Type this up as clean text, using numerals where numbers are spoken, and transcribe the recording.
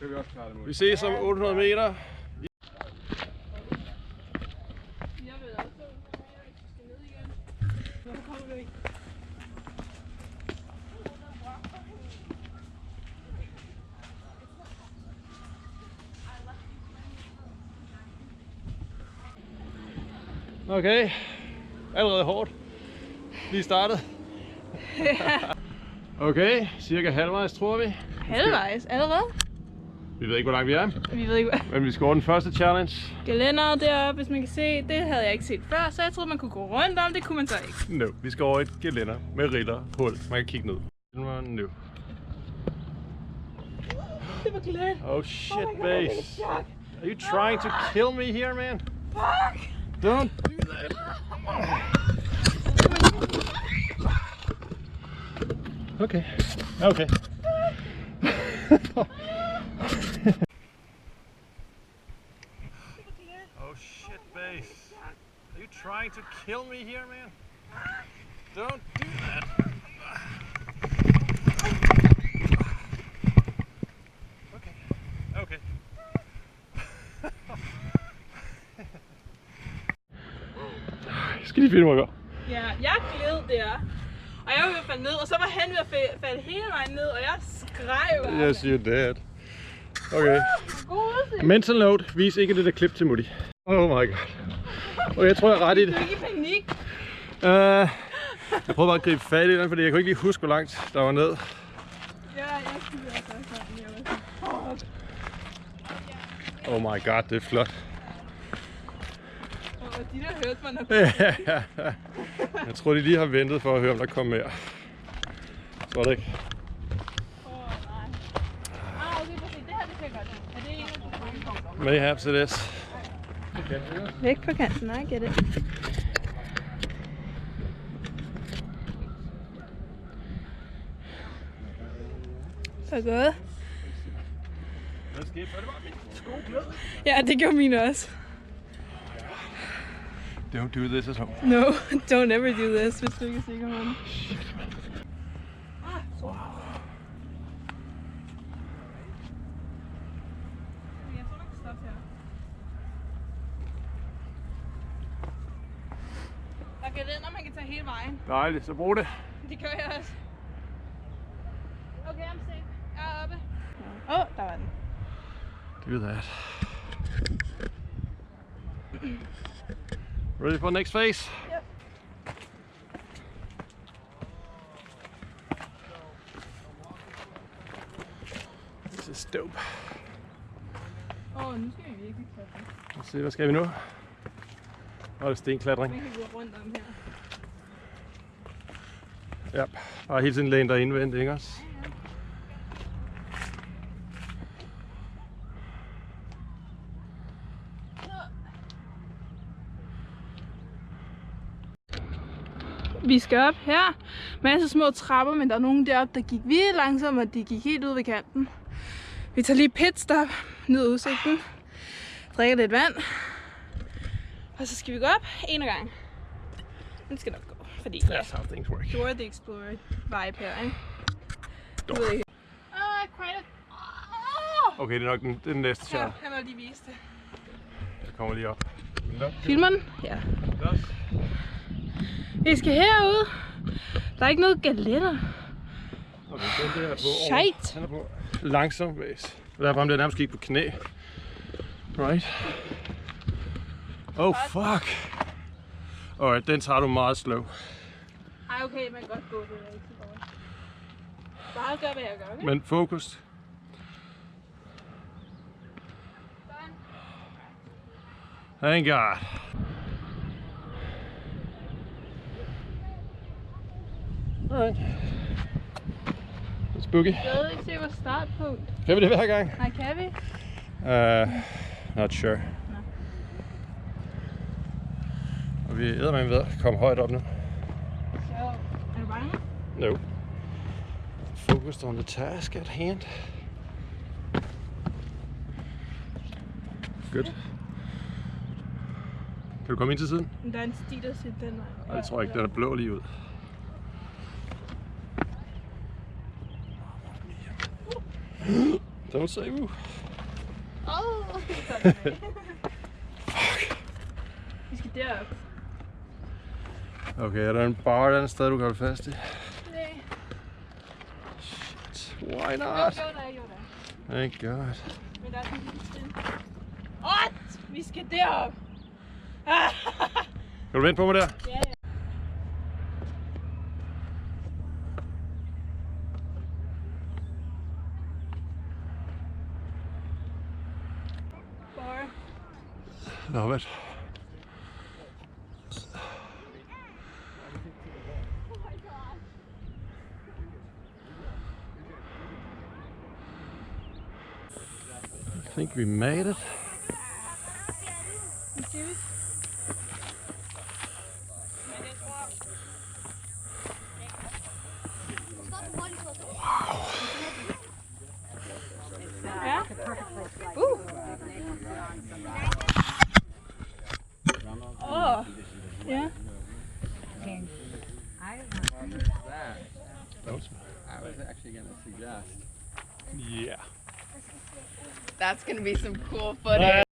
kan vi også klare det. Vi ses om 800 meter. Okay, allerede hårdt. Lige startet. Okay, cirka halvvejs tror vi. Halvvejs allerede? Vi ved ikke, hvor langt vi er. Vi ved ikke hvad. Men vi skal over den første challenge. Gelænderet deroppe, hvis man kan se, det havde jeg ikke set før, så jeg troede, man kunne gå rundt om, det kunne man så ikke. No, vi skal over et gelænder med riller, hul. Man kan kigge ned. Nu. Det var glædt. Oh shit, base. Are you trying to kill me here, man? Fuck! Don't do that. Okay. Okay. Oh shit, base. Are you trying to kill me here, man? Don't do that. Okay. Okay. Jeg skal lige finde mig godt. Ja, jeg gled der, og jeg var ved at falde ned, og så var han ved at falde hele vejen ned, og jeg skreg bare. Yes, you're dead. Okay. God udsigt. Mental note, vis ikke det der klip til Mutti. Oh my god. Okay, jeg tror jeg er ret i det. Du er ikke i panik. Jeg prøvede bare at gribe fat i den, fordi jeg kunne ikke lige huske, hvor langt der var ned. Ja, jeg skulle også sådan. Oh my god, det er flot. Og de der hørte mig nok. Jeg tror, de lige har ventet for at høre, om der kommer mere. Tror det ikke? Nej. Okay, præcis. Det her, det kan jeg godt. Er det en af de punkter? Mayhaps it is. Væk på kanten, I get it. Så godt. Hvad skete? Var det bare min skogled? Ja, det gjorde mine også. Don't do this at home. No, don't ever do this, hvis du ikke er sikker på det. Wow. Der er gelænder, man kan tage hele vejen. Dejligt, så brug det. Det gør jeg også. Okay, I'm safe. Jeg er oppe. Der var den. Do that. Ready for next phase? Yep. This is dope. Nu skal vi virkelig klatre. Lad os se, hvad skal vi nu? Det er stenklatring. Vi kan gå rundt om her. Ja, bare hele tiden læne dig indvendt, ikke også? Vi skal op her. Masser af små trapper, men der er nogen deroppe, der gik virkelig langsomt, og de gik helt ud ved kanten. Vi tager lige pitstop ned udsigten. Drikker lidt vand. Og så skal vi gå op en af gangen. Den skal nok gå, fordi That's how things work. Dora the Explorer vibe her, ikke? Du ved ikke. Okay, det er nok den næste shot. Ja, han må lige vise det. Jeg kommer lige op. Filmer den? Ja. Vi skal herud. Der er ikke noget gelænder. Okay, den der er på Shit. Den er på langsom base. Derfor om det nærmest gik på knæ. Right. Oh fuck. Alright, den tager du meget slow. Ej, okay, man kan godt gå, det er ikke så godt. Bare gør, hvad jeg gør, okay? Men fokus. Thank God. Alright. It's boogie. Jeg ved ikke se vores startpunkt. Kan vi det hver gang? Nej, kan vi? Not sure. Nå. Og vi æder med ved at komme højt op nu. Så, er du bange? No. Focused on the task at hand. Good. Kan du komme ind til siden? Der er en sti, der siger den vej. Nej, det tror jeg ikke. Den er blå lige ud. Don't say woo. Åh, vi skal derop. Okay, er der en bar et andet sted, du kan holde fast i? Nej. Shit, why Jo, not? der. Thank God. Men der er sådan en lille trin. Vi skal derop. Kan du vente på mig der? Ja. Love it. I think we made it. Ja. Yeah. I was actually going to suggest. Yeah. That's gonna be some cool footage.